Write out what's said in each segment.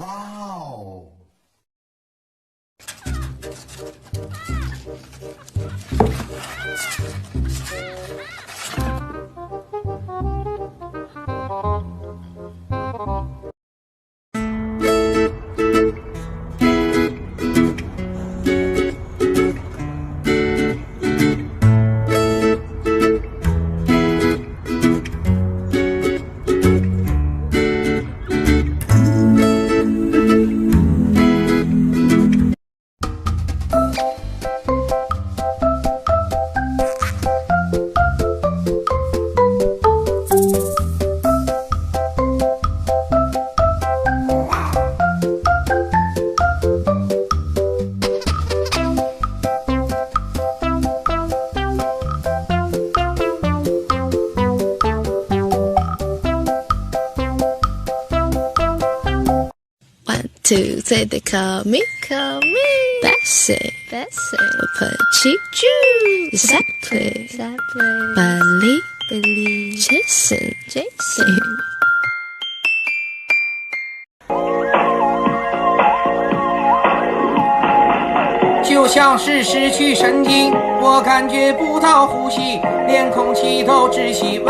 와우. Two, say they call me Bessie. Pachichu, Zappy, Bali, Jason. 就像是失去神经，我感觉不到呼吸，连空气都窒息。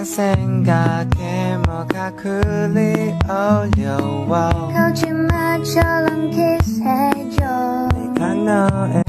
생각에 뭐가 그리 어려워 거짓말처럼 키스해줘 내가 너의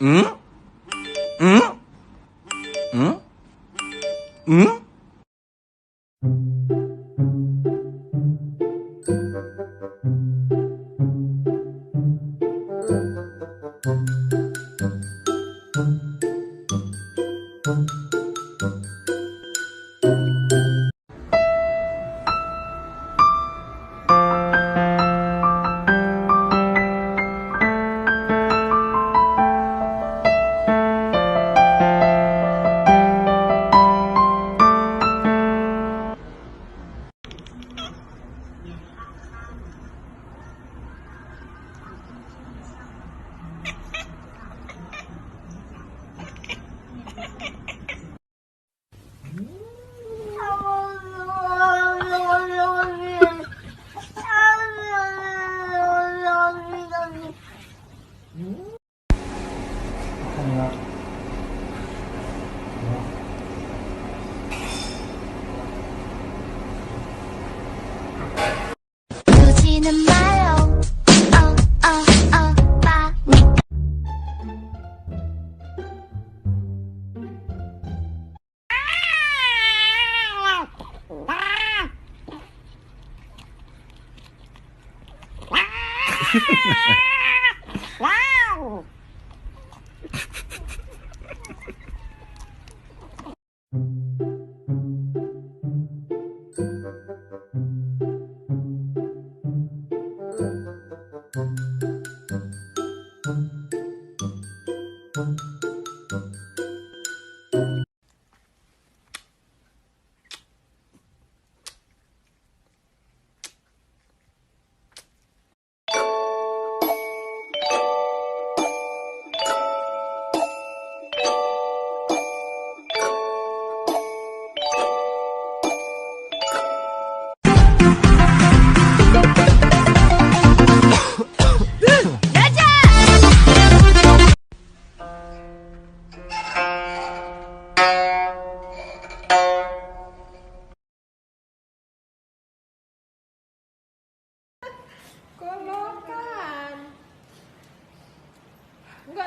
응? 응? 응? 응? 보지는 마요 와우.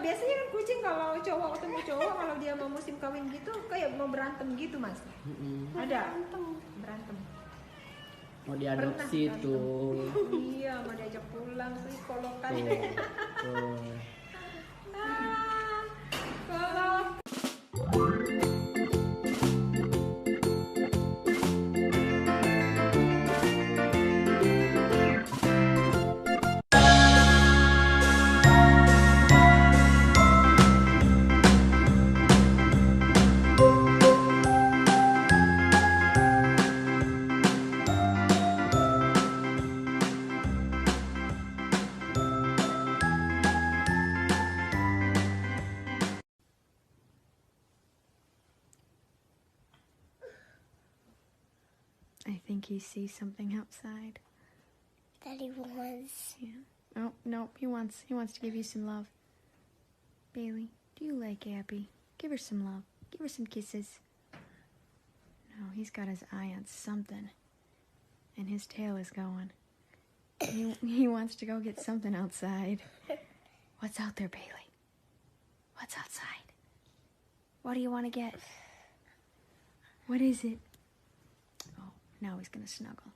biasanya kan kucing kalau cowok ketemu cowok kalau dia mau musim kawin gitu kayak mau berantem gitu mas. Ada berantem. Mau diadopsi tuh. Iya mau diajak pulang psikologan. Tuh. Kalau I think he sees something outside. Daddy wants. Yeah. Oh, no, he wants to give you some love. Bailey, do you like Abby? Give her some love. Give her some kisses. No, he's got his eye on something. And his tail is going. He wants to go get something outside. What's out there, Bailey? What's outside? What do you want to get? What is it? Oh, now he's gonna snuggle.